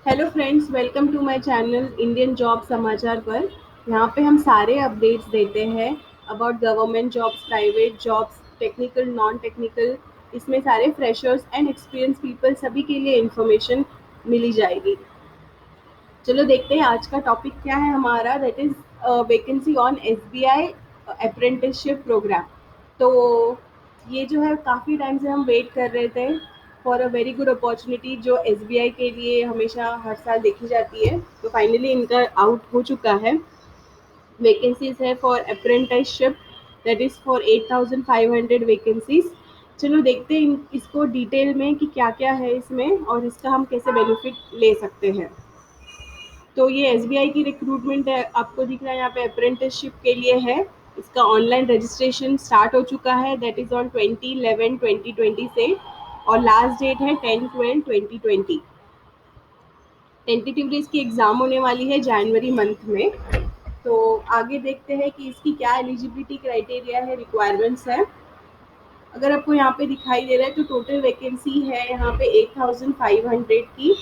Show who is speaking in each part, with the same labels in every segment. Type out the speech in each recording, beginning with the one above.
Speaker 1: Hello friends, welcome to my channel Indian job समाचार पर। यहाँ पे हम सारे अपडेट्स देते हैं about government jobs, private jobs, technical, non technical. इसमें सारे फ्रेशर्स एंड एक्सपीरियंस पीपल सभी के लिए इन्फॉर्मेशन मिली जाएगी। चलो देखते हैं आज का टॉपिक क्या है हमारा। That is vacancy on SBI apprenticeship programme. तो ये जो है काफ़ी टाइम से हम वेट कर रहे थे for a very good opportunity जो एसबीआई के लिए हमेशा हर साल देखी जाती है। तो फाइनली इनका आउट हो चुका है। वैकेंसीज है for apprenticeship, that is for 8,500 vacancies. चलो देखते हैं इसको डिटेल में कि क्या क्या है इसमें और इसका हम कैसे बेनिफिट ले सकते हैं। तो ये एसबीआई की रिक्रूटमेंट है, आपको दिख रहा है यहाँ पे अप्रेंटिसशिप के लिए है। इसका ऑनलाइन रजिस्ट्रेशन स्टार्ट हो चुका है, दैट इज़ ऑन 20/11/2020 से। और लास्ट डेट है 10/12/2020। टेंटेटिवली इसकी एग्ज़ाम होने वाली है जनवरी मंथ में। तो आगे देखते हैं कि इसकी क्या एलिजिबिलिटी क्राइटेरिया है, रिक्वायरमेंट्स है। अगर आपको यहाँ पे दिखाई दे रहा है तो टोटल वैकेंसी है यहाँ पे 8,500 की,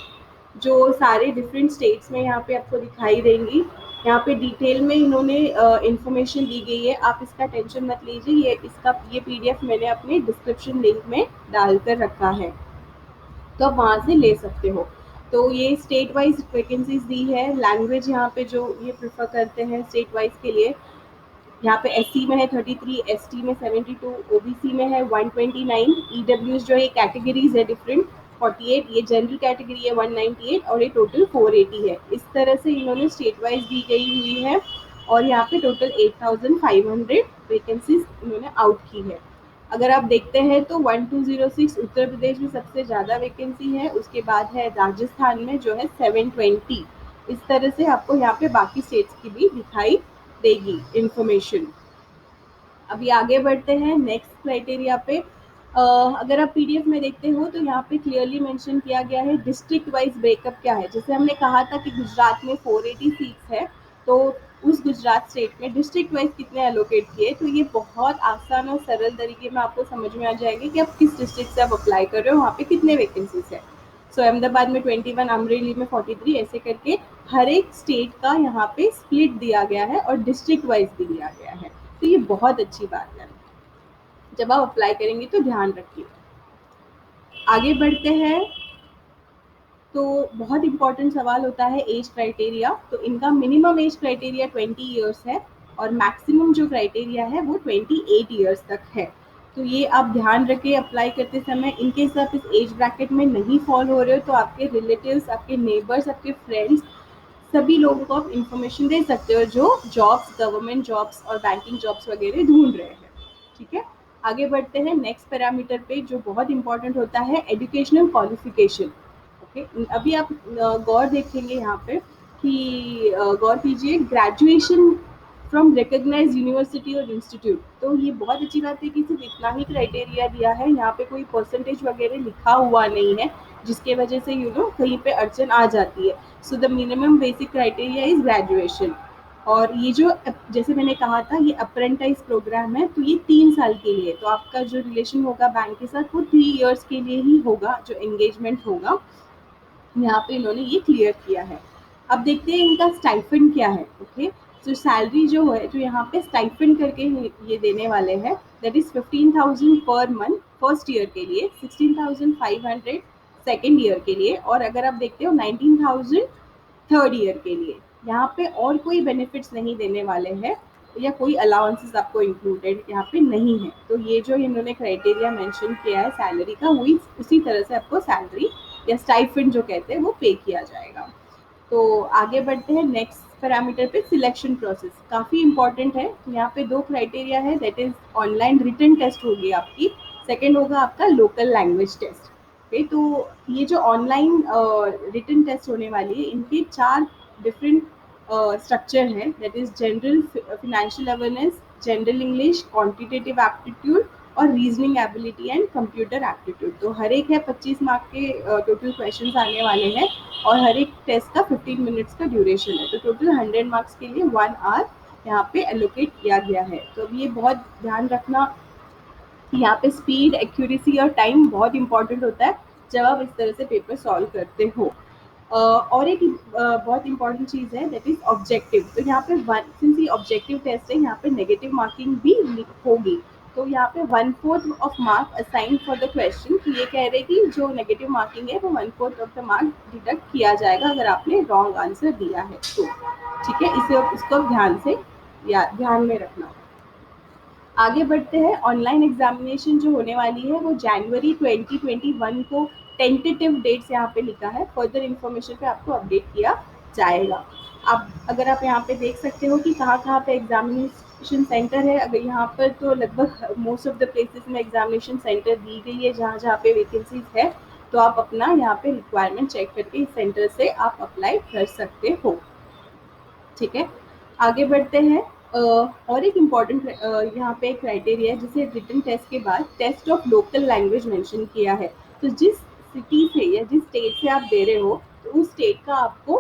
Speaker 1: जो सारे डिफरेंट स्टेट्स में यहाँ पे आपको दिखाई देंगी। यहाँ पे डिटेल में इन्होंने इंफॉर्मेशन दी गई है, आप इसका टेंशन मत लीजिए। ये पीडीएफ मैंने अपने डिस्क्रिप्शन लिंक में डाल कर रखा है, तो आप वहाँ से ले सकते हो। तो ये स्टेट वाइज वैकेंसीज दी है। लैंग्वेज यहाँ पे जो ये प्रेफर करते हैं स्टेट वाइज के लिए, यहाँ पे एससी में है 33, एसटी में 72, ओबीसी में है 129, ईडब्ल्यूज जो है कैटेगरीज है डिफरेंट 48, ये जनरल कैटेगरी है 198 और ये टोटल 480 है। इस तरह से इन्होंने स्टेट वाइज दी गई हुई है। और यहाँ पे टोटल 8,500 वैकेंसीज इन्होंने आउट की है। अगर आप देखते हैं तो 1206 उत्तर प्रदेश में सबसे ज़्यादा वैकेंसी है, उसके बाद है राजस्थान में जो है 720। इस तरह से आपको यहाँ पे बाकी स्टेट्स की भी दिखाई देगी इंफॉर्मेशन। अभी आगे बढ़ते हैं नेक्स्ट क्राइटेरिया पे। अगर आप पीडीएफ में देखते हो तो यहाँ पे क्लियरली मेंशन किया गया है डिस्ट्रिक्ट वाइज ब्रेकअप क्या है। जैसे हमने कहा था कि गुजरात में 480 सीट्स है, तो उस गुजरात स्टेट में डिस्ट्रिक्ट वाइज कितने एलोकेट किए। तो ये बहुत आसान और सरल तरीके में आपको समझ में आ जाएगा कि आप किस डिस्ट्रिक्ट से आप अप्लाई कर रहे हो, वहाँ पे कितने वैकेंसीज है। सो अहमदाबाद में 21, अमरेली में 43, ऐसे करके हर एक स्टेट का यहाँ पे स्प्लिट दिया गया है और डिस्ट्रिक्ट वाइज भी दिया गया है। तो ये बहुत अच्छी बात है, जब आप अप्लाई करेंगे तो ध्यान रखिए। आगे बढ़ते हैं। तो बहुत इंपॉर्टेंट सवाल होता है एज क्राइटेरिया। तो इनका मिनिमम एज क्राइटेरिया 20 ईयर्स है और मैक्सिमम जो क्राइटेरिया है वो 28 ईयर्स तक है। तो ये आप ध्यान रखें अप्लाई करते समय। इनकेस आप इस एज ब्रैकेट में नहीं फॉल हो रहे हो तो आपके रिलेटिव्स, आपके नेबर्स, आपके फ्रेंड्स, सभी लोगों को आप इंफॉर्मेशन दे सकते हो जो जॉब्स, गवर्नमेंट जॉब्स और बैंकिंग जॉब्स वगैरह ढूंढ रहे हैं। ठीक है, आगे बढ़ते हैं नेक्स्ट पैरामीटर पे जो बहुत इंपॉर्टेंट होता है, एजुकेशनल क्वालिफिकेशन। ओके, अभी आप गौर देखेंगे यहाँ पे कि गौर कीजिए, ग्रेजुएशन फ्रॉम रिकग्नाइज यूनिवर्सिटी और इंस्टीट्यूट। तो ये बहुत अच्छी बात है कि सिर्फ इतना ही क्राइटेरिया दिया है, यहाँ पे कोई परसेंटेज वगैरह लिखा हुआ नहीं है, जिसके वजह से कहीं पे अड़चन आ जाती है। So the minimum basic criteria is graduation. और ये जो जैसे मैंने कहा था ये अप्रेंटाइज प्रोग्राम है, तो ये 3 साल के लिए, तो आपका जो रिलेशन होगा बैंक के साथ वो 3 इयर्स के लिए ही होगा, जो एंगेजमेंट होगा। यहाँ पे इन्होंने ये क्लियर किया है। अब देखते हैं इनका स्टाइफंड क्या है। ओके, तो सैलरी जो है, जो यहाँ पे स्टाइफंड करके ये देने वाले हैं, that is 15,000 per month first year के लिए, 16,500 सेकेंड ईयर के लिए, और अगर आप देखते हो 19,000 थर्ड ईयर के लिए। यहाँ पे और कोई बेनिफिट्स नहीं देने वाले हैं या कोई अलाउंसेस आपको इंक्लूडेड यहाँ पे नहीं है। तो ये जो इन्होंने क्राइटेरिया मेंशन किया है सैलरी का, वही उसी तरह से आपको सैलरी या स्टाइफंड जो कहते हैं वो पे किया जाएगा। तो आगे बढ़ते हैं नेक्स्ट पैरामीटर पे, सिलेक्शन प्रोसेस काफ़ी इंपॉर्टेंट है। यहाँ पे 2 क्राइटेरिया है, that is online written test होगी आपकी, सेकेंड होगा आपका लोकल लैंग्वेज टेस्ट। ओके, तो ये जो ऑनलाइन रिटन टेस्ट होने वाली है, इनके 4 डिफरेंट स्ट्रक्चर है, that is general financial awareness, general English, quantitative aptitude और reasoning ability and computer aptitude. तो हर एक है 25 मार्क के टोटल क्वेश्चंस आने वाले हैं और हर एक टेस्ट का 15 मिनट्स का ड्यूरेशन है। तो टोटल 100 मार्क्स के लिए 1 आवर यहाँ पे एलोकेट किया गया है। तो अब ये बहुत ध्यान रखना कि यहाँ पे स्पीड, एक्यूरेसी और टाइम बहुत इंपॉर्टेंट होता है जब आप इस तरह से पेपर सॉल्व करते हो। और एक बहुत इंपॉर्टेंट चीज़ है दैट इज ऑब्जेक्टिव। तो यहाँ पे सिंस ये ऑब्जेक्टिव टेस्ट है, यहाँ पे नेगेटिव मार्किंग भी होगी। तो यहाँ पे 1/4 of mark assign for the question. तो ये कह रहे कि जो नेगेटिव मार्किंग है वो 1/4 ऑफ द मार्क डिडक्ट किया जाएगा अगर आपने रॉन्ग आंसर दिया है तो। ठीक है, इसे इसको ध्यान से या ध्यान में रखना। आगे बढ़ते हैं, ऑनलाइन एग्जामिनेशन जो होने वाली है वो जनवरी 2021 को टेंटेटिव डेट्स यहाँ पे लिखा है, फर्दर इन्फॉर्मेशन पे आपको अपडेट किया जाएगा। आप अगर आप यहाँ पे देख सकते हो कि कहाँ कहाँ पे एग्जामिनेशन सेंटर है, अगर यहाँ पर तो लगभग मोस्ट ऑफ द प्लेसेस में एग्जामिनेशन सेंटर दी गई है जहाँ जहाँ पे वैकेंसीज है। तो आप अपना यहाँ पे रिक्वायरमेंट चेक करके इस सेंटर से आप अप्लाई कर सकते हो। ठीक है, आगे बढ़ते हैं। और एक इम्पॉर्टेंट यहाँ पे क्राइटेरिया है जिसे रिटन टेस्ट के बाद test of local language mention किया है। तो जिस सिटी से या जिस स्टेट से आप दे रहे हो तो उस स्टेट का आपको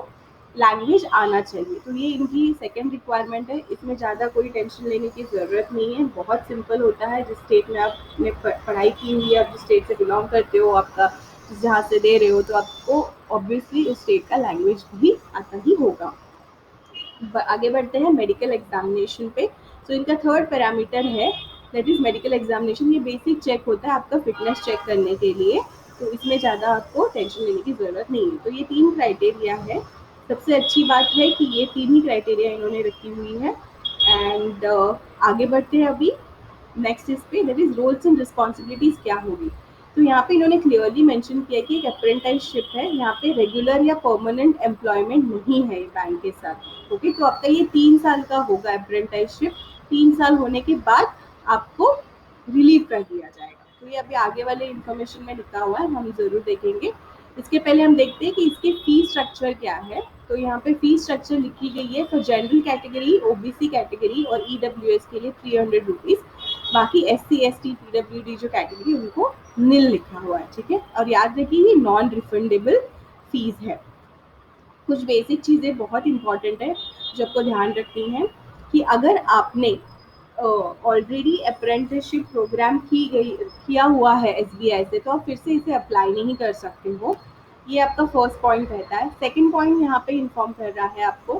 Speaker 1: लैंग्वेज आना चाहिए। तो ये इनकी सेकंड रिक्वायरमेंट है, इसमें ज़्यादा कोई टेंशन लेने की ज़रूरत नहीं है, बहुत सिंपल होता है। जिस स्टेट में आपने पढ़ाई की हुई है, आप जिस स्टेट से बिलोंग करते हो, आपका जहाँ से दे रहे हो, तो आपको ऑब्वियसली उस स्टेट का लैंग्वेज भी आता ही होगा। आगे बढ़ते हैं मेडिकल एग्जामिनेशन पे। तो इनका थर्ड पैरामीटर है दैट इज मेडिकल एग्जामिनेशन। ये बेसिक चेक होता है आपका फिटनेस चेक करने के लिए, तो इसमें ज़्यादा आपको टेंशन लेने की ज़रूरत नहीं है। तो ये 3 क्राइटेरिया है। सबसे अच्छी बात है कि ये 3 ही क्राइटेरिया इन्होंने रखी हुई है। एंड आगे बढ़ते हैं अभी नेक्स्ट इस पे that is roles and responsibilities क्या होगी। तो यहाँ पे इन्होंने क्लियरली मेंशन किया कि एक अप्रेंटिसशिप है, यहाँ पे रेगुलर या परमानेंट एम्प्लॉयमेंट नहीं है बैंक के साथ। ओके, तो आपका ये 3 साल का होगा अप्रेंटिसशिप। 3 साल होने के बाद आपको रिलीव कर दिया जाएगा। तो ये अभी आगे वाले इन्फॉर्मेशन में लिखा हुआ है, हम जरूर देखेंगे। इसके पहले हम देखते हैं कि इसके फी स्ट्रक्चर क्या है। तो यहाँ पे फी स्ट्रक्चर लिखी गई है for general category, OBC category और ईडब्ल्यूएस के लिए 300 रुपीज। बाकी SC ST PWD जो कैटेगरी उनको नील लिखा हुआ है। ठीक है, और याद रखिए ये नॉन रिफंडेबल फीस है। कुछ बेसिक चीज़ें बहुत इंपॉर्टेंट है जो आपको ध्यान रखनी है कि अगर आपने ऑलरेडी अप्रेंटिसशिप प्रोग्राम किया हुआ है SBI से, तो आप फिर से इसे अप्लाई नहीं कर सकते हो। ये आपका फर्स्ट पॉइंट रहता है। सेकंड पॉइंट यहाँ पे इन्फॉर्म कर रहा है आपको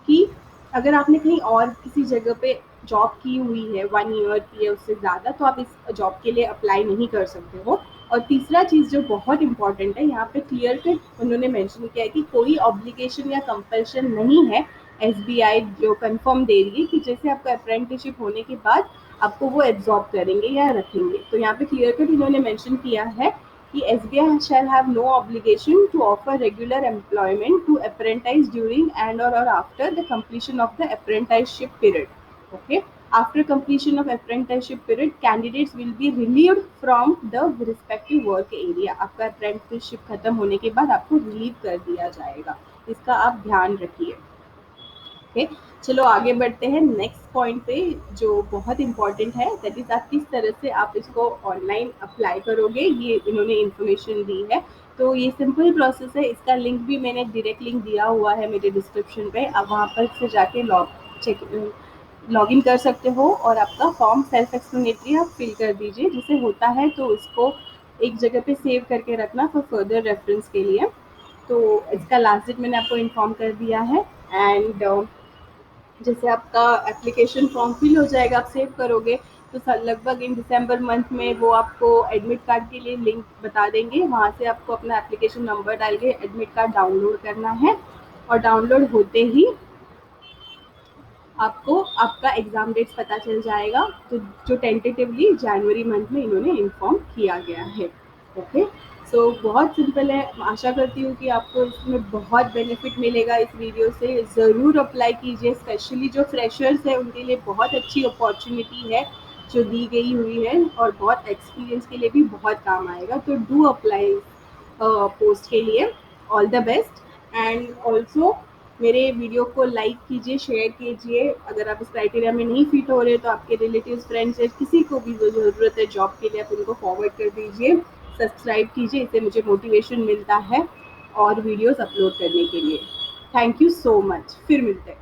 Speaker 1: कि अगर आपने कहीं और किसी जगह पे जॉब की हुई है 1 ईयर की या उससे ज़्यादा, तो आप इस जॉब के लिए अप्लाई नहीं कर सकते हो। और तीसरा चीज़ जो बहुत इंपॉर्टेंट है, यहाँ पे क्लियर कट उन्होंने मेंशन किया है कि कोई ऑब्लिगेशन या कंपल्शन नहीं है। SBI जो कंफर्म दे रही है कि जैसे आपका अप्रेंटिसशिप होने के बाद आपको वो एब्जॉर्ब करेंगे या रखेंगे। तो यहाँ पे क्लियर कट इन्होंने मेंशन किया है कि SBI shall have no obligation to offer regular employment to apprentice during and or after the completion of the apprenticeship period. Okay, after completion of apprenticeship period, candidates will be relieved from the respective work area. आपका apprenticeship खत्म होने के बाद आपको relieve कर दिया जाएगा, इसका आप ध्यान रखिए। ओके, चलो आगे बढ़ते हैं नेक्स्ट पॉइंट पे जो बहुत इंपॉर्टेंट है, दैट इज आप किस तरह से आप इसको ऑनलाइन अप्लाई करोगे। ये इन्होंने इन्फॉर्मेशन दी है। तो ये सिंपल प्रोसेस है, इसका लिंक भी मैंने डायरेक्ट लिंक दिया हुआ है मेरे डिस्क्रिप्शन पे। आप वहाँ पर से जाके लॉग इन कर सकते हो और आपका फॉर्म सेल्फ एक्सप्लेनेटरी आप फिल कर दीजिए। जिसे होता है तो उसको एक जगह पे सेव करके रखना फॉर फर्दर रेफरेंस के लिए। तो इसका लास्ट डेट मैंने आपको इन्फॉर्म कर दिया है। एंड जैसे आपका एप्लीकेशन फॉर्म फिल हो जाएगा, आप सेव करोगे, तो लगभग इन दिसंबर मंथ में वो आपको एडमिट कार्ड के लिए लिंक बता देंगे। वहाँ से आपको अपना एप्लीकेशन नंबर डाल के एडमिट कार्ड डाउनलोड करना है और डाउनलोड होते ही आपको आपका एग्ज़ाम डेट्स पता चल जाएगा। तो जो टेंटेटिवली जनवरी मंथ में इन्होंने इन्फॉर्म किया गया है। ओके, सो बहुत सिंपल है। आशा करती हूँ कि आपको इसमें बहुत बेनिफिट मिलेगा इस वीडियो से। ज़रूर अप्लाई कीजिए, स्पेशली जो फ्रेशर्स है उनके लिए बहुत अच्छी अपॉर्चुनिटी है जो दी गई हुई है और बहुत एक्सपीरियंस के लिए भी बहुत काम आएगा। तो डू अप्लाई पोस्ट के लिए। All the best. And also मेरे वीडियो को लाइक कीजिए, शेयर कीजिए। अगर आप इस क्राइटेरिया में नहीं फिट हो रहे तो आपके रिलेटिव्स, फ्रेंड्स या किसी को भी जो ज़रूरत है जॉब के लिए, आप उनको फॉरवर्ड कर दीजिए। सब्सक्राइब कीजिए, इससे मुझे मोटिवेशन मिलता है और वीडियोस अपलोड करने के लिए। थैंक यू सो मच, फिर मिलते हैं।